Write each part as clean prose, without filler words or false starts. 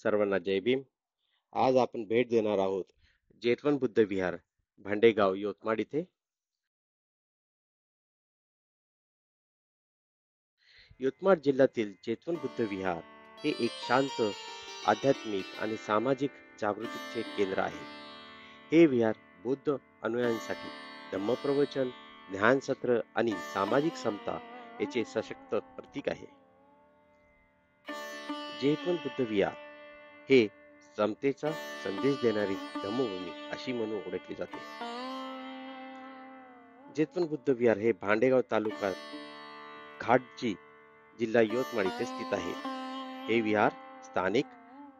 सर्वांना जय भीम. आज आपण भेट देणार आहोत जेतवन बुद्ध विहार, भांडेगाव, यवतमाळ इथे. यवतमाळ जिल्ह्यातील जेतवन बुद्ध विहार हे एक शांत, आध्यात्मिक आणि सामाजिक जागृतीचे केंद्र आहे. हे विहार बौद्ध अनुयायांसाठी धम्मप्रवचन, ध्यान सत्र आणि सामाजिक समता याचे सशक्त प्रतीक आहे. जेतवन बुद्ध विहार हे समतेचा संदेश देणारी धम्मभूमी अशी म्हणून ओळखली जाते. जेतवन बुद्ध विहार हे भांडेगाव तालुका घाटजी जिल्हा यवतमाळ येथे स्थित आहे. हे विहार स्थानिक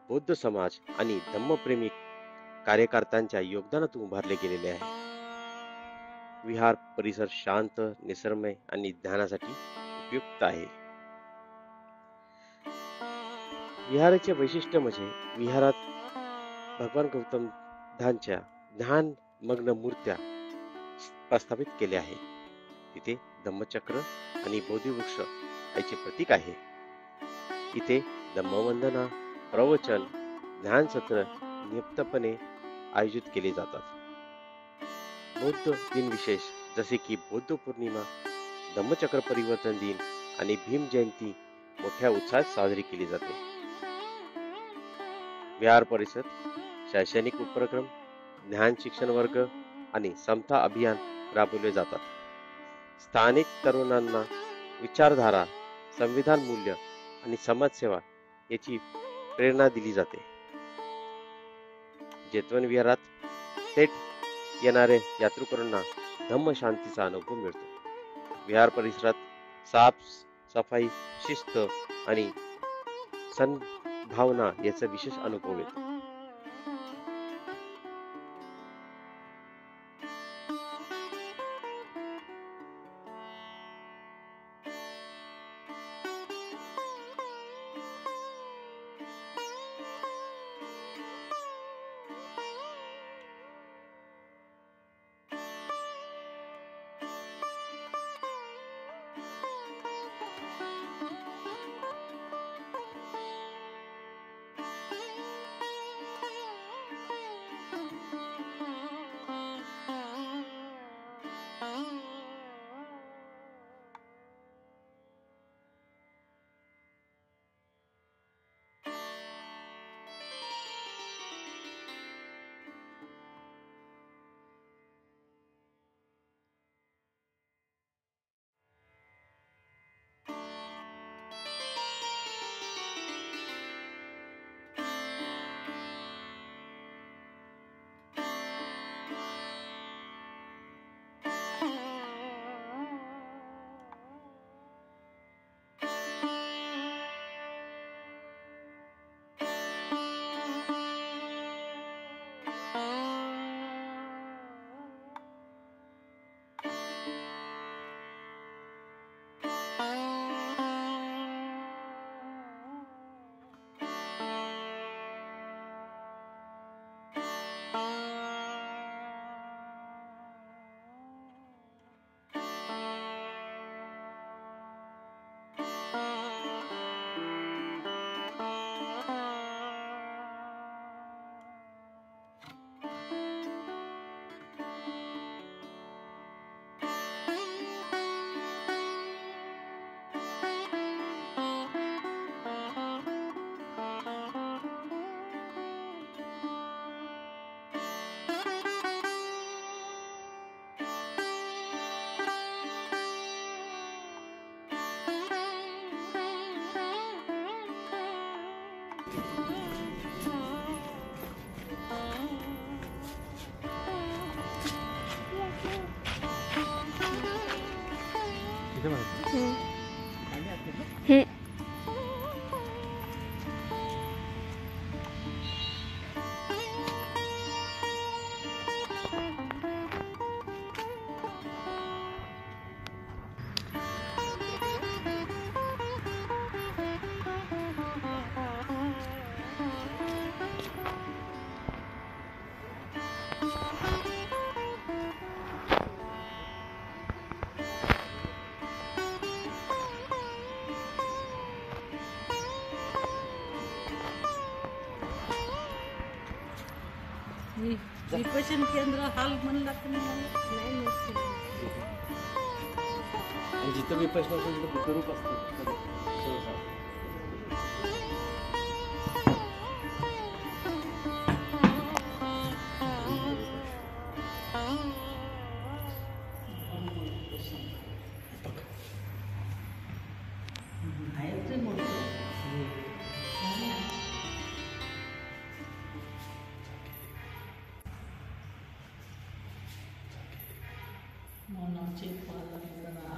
बौद्ध समाज आणि धम्मप्रेमी कार्यकर्त्यांच्या योगदानातून उभारले गेलेले आहे. विहार परिसर शांत, निसर्गमय आणि ध्यानासाठी उपयुक्त आहे. विहाराचे वैशिष्ट्य म्हणजे विहारात भगवान गौतम बुद्धांच्या ध्यान मग्न मूर्त्या प्रस्थापित केल्या आहेत. तिथे धम्मचक्र आणि बोधिवृक्ष याचे प्रतीक आहे. इथे धम्मवंदना, प्रवचन, ध्यान सत्र नियमितपणे आयोजित केले जातात. बौद्ध दिन विशेष जसे की बौद्ध पौर्णिमा, धम्मचक्र परिवर्तन दिन आणि भीम जयंती मोठ्या उत्साहात साजरी केली जाते. विहार परिसर शैक्षणिक उपक्रम, ज्ञान शिक्षण वर्ग आणि समता अभियान राबवले जातात. स्थानिक तरुणांना विचारधारा, संविधान मूल्य आणि समाजसेवा याची प्रेरणा दिली जाते. जेतवन विहारात थेट येणाऱ्या यात्रेकरूंना धम्म शांतीचा अनुभव मिळतो. विहार परिसरात साफ सफाई, शिस्त आणि सद्भावना याचा विशेष अनुभव येतो. विपशन केंद्र हाल म्हणला तुम्ही नाही नसते. आणि जिथं विपश्यना असेल तिथं बुद्धरूप असते सहसा. मनाचे पालन करा.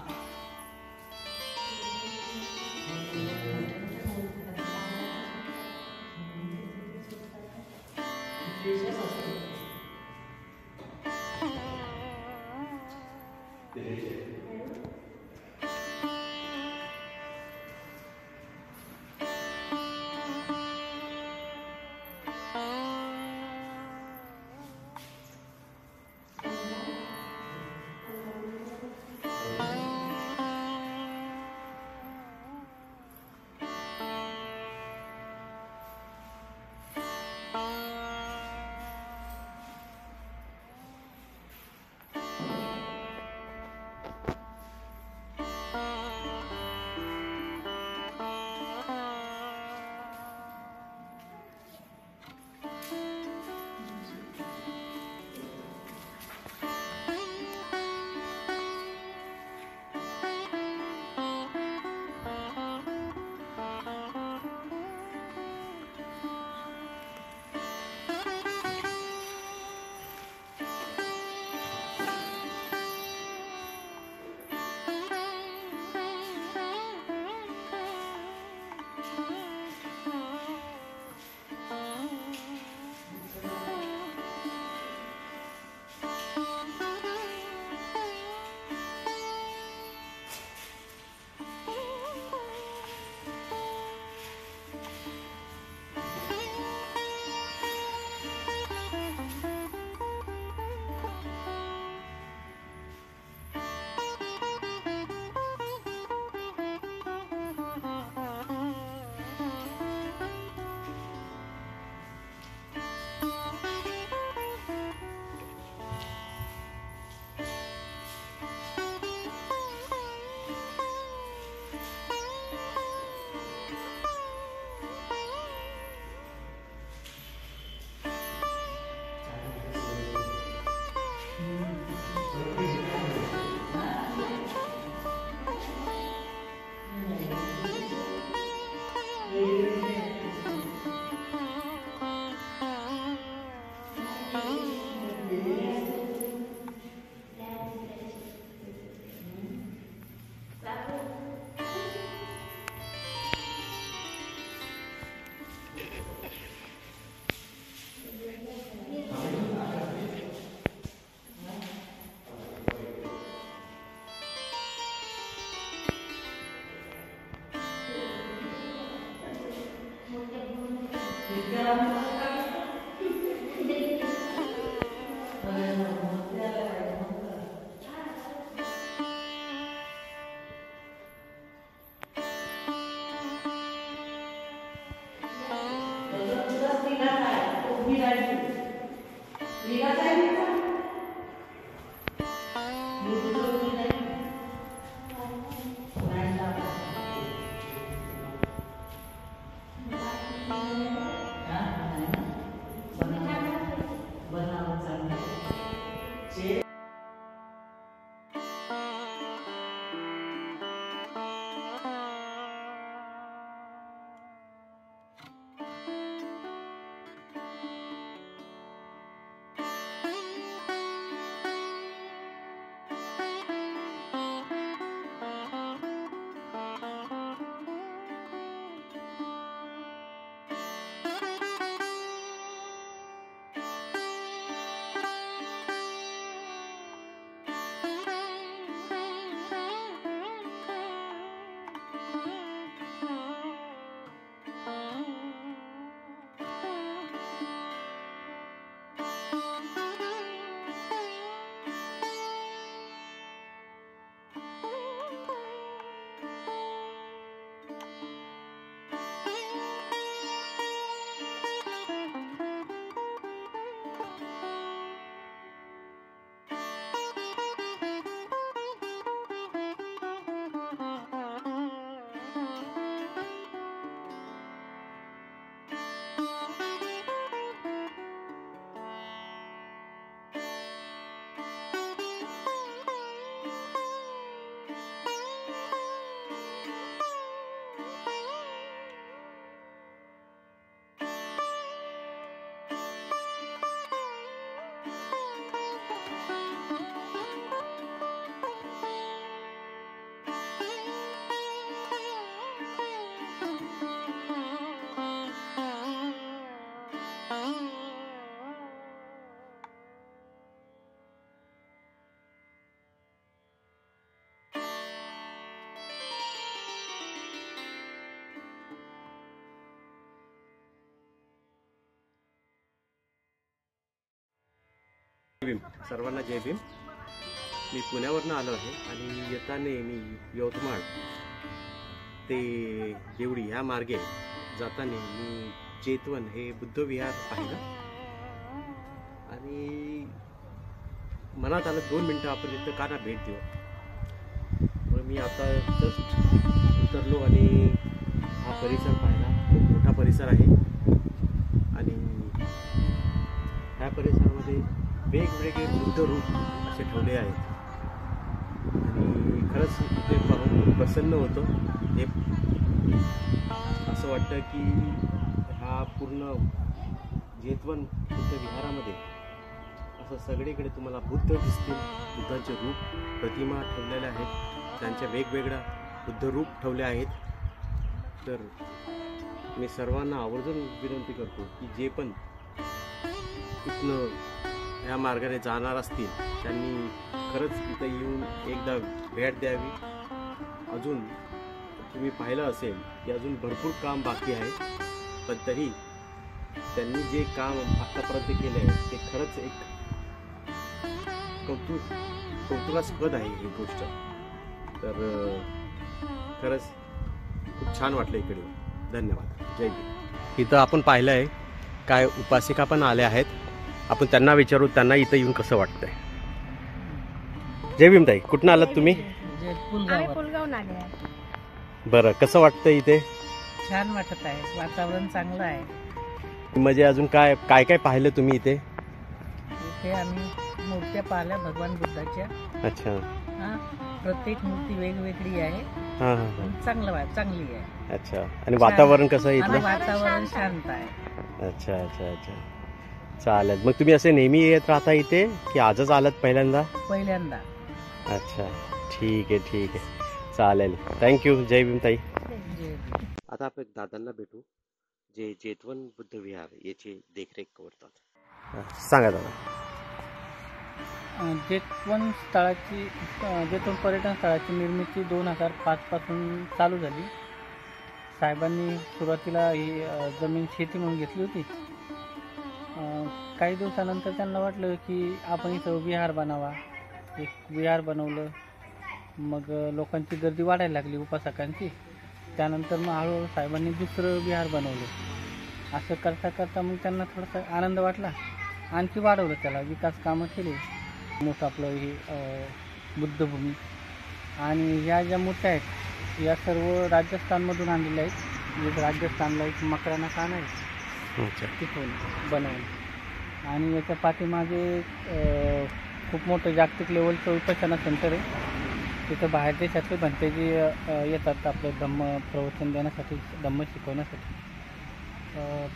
भीम. सर्वांना जय भीम. मी पुण्यावरनं आलो आहे आणि येताना मी यवतमाळ ते देवडी ह्या मार्गे जाताना मी चेतवन हे बुद्ध विहार पाहिलं आणि मनात आलं 2 मिनटं आपण इथं का ना भेट देऊ. मग मी आता जस्ट उतरलो आणि हा परिसर पाहिला. खूप मोठा परिसर आहे आणि ह्या परिसरामध्ये वेगवेगळे बुद्ध रूप असे ठेवले आहेत आणि खरंच ते पाहून खूप प्रसन्न होतं. हे असं वाटतं की हा पूर्ण चेतवन बुद्ध विहारामध्ये असं सगळीकडे तुम्हाला बुद्ध दिसतील. बुद्धांचे रूप प्रतिमा ठेवलेल्या आहेत, त्यांच्या वेगवेगळ्या बुद्ध रूप ठेवले आहेत. तर मी सर्वांना आवर्जून विनंती करतो की जे पण इथनं ह्या मार्गाने जाणार असतील त्यांनी खरंच इथं येऊन एकदा भेट द्यावी. अजून तुम्ही पाहिलं असेल की अजून भरपूर काम बाकी आहे, पण तरी त्यांनी जे काम आतापर्यंत केले आहे ते खरंच एक कौतुकास्पद आहे ही गोष्ट. तर खरंच खूप छान वाटलं इकडे. धन्यवाद. जय भीम. इथं आपण पाहिलं आहे काय उपासिका पण आल्या आहेत. आपण त्यांना विचारू त्यांना इथं येऊन कसं वाटतंय. जय भीम ताई, कुठून आलात तुम्ही? आम्ही पुलगावून आले आहे. बरं, कसं वाटतं इथे? छान वाटत आहे, वातावरण चांगलं आहे. म्हणजे अजून काय काय काय पाहिलं तुम्ही इथे? इथे आम्ही मूर्त्या पाहिल्या भगवान बुद्धाच्या. अच्छा. हा, प्रत्येक मूर्ती वेगवेगळी आहे. हां हां हां. चांगली आहे. अच्छा. आणि वातावरण कसं आहे आणि इथलं? वातावरण शांत आहे. अच्छा अच्छा अच्छा. चालेल. मग तुम्ही असे नेहमी येत राहता इथे की आजच आलात पहिल्यांदा? पहिल्यांदा. अच्छा, ठीक आहे ठीक आहे. चालेल. थँक्यू. जय भीम ताई. आता आपण दादांना भेटू जे चेतवन बुद्ध विहार याची देखरेख करतात. सांगा दादा. चेतवन पर्यटन स्थळाची निर्मिती 2005 पासून चालू झाली. साहेबांनी सुरुवातीला ही जमीन शेती म्हणून घेतली होती. काही दिवसानंतर त्यांना वाटलं की आपण इथं विहार बनावा. एक विहार बनवलं. मग लोकांची गर्दी वाढायला लागली, उपासकांची. त्यानंतर मग हळूहळू साहेबांनी दुसरं विहार बनवलं. असं करता करता मग त्यांना थोडासा आनंद वाटला. आणखी वाढवलं, त्याला विकास कामं केली. मोठं आपलं ही बुद्धभूमी. आणि ह्या ज्या मूर्त्या आहेत या सर्व राजस्थानमधून आणलेल्या आहेत. म्हणजे राजस्थानला एक मकराना खान आहे, तिथून बनवलं. आणि याच्या पाठीमागे खूप मोठं जागतिक लेवलचं विपश्यना सेंटर आहे. तिथं बाहेर देशातले भंतेजी येतात आपलं धम्म प्रवचन देण्यासाठी, धम्म शिकवण्यासाठी.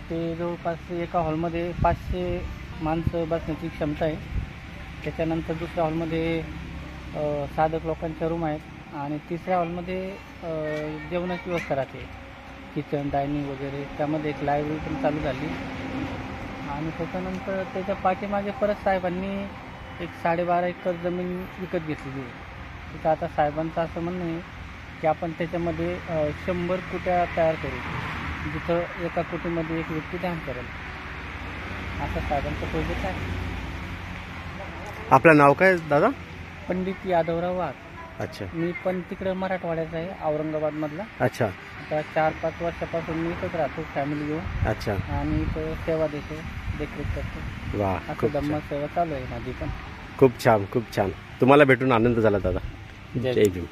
ते जवळपास एका हॉलमध्ये 500 माणसं बसण्याची क्षमता आहे. त्याच्यानंतर दुसऱ्या हॉलमध्ये साधक लोकांच्या रूम आहेत आणि तिसऱ्या हॉलमध्ये जेवणाची व्यवस्था राहते, किचन डायनिंग वगैरे. त्यामध्ये एक लायब्ररी पण चालू झाली. आणि त्याच्यानंतर त्याच्या पाठीमागे परत साहेबांनी एक 12.5 एकर जमीन विकत घेतलेली आहे. तिथं आता साहेबांचं असं म्हणणं आहे की आपण त्याच्यामध्ये 100 कुट्या तयार करू, जिथं एका कुटीमध्ये एक व्यक्ती ध्यान करेल. असं साहेबांचं प्रोजेक्ट आहे. आपलं नाव काय दादा? पंडित यादवराव वाघ. अच्छा. मी पण तिकडं मराठवाड्याचा आहे, औरंगाबादमधला. अच्छा. आता 4-5 वर्षापासून मी इथंच राहतो फॅमिली घेऊन. अच्छा. आणि इथं सेवा देतो, देखरेख करतो. वा, असं धम्म सेवा चालू आहे माझी पण. खूप छान खूप छान. तुम्हाला भेटून आनंद झाला दादा. जय भीम.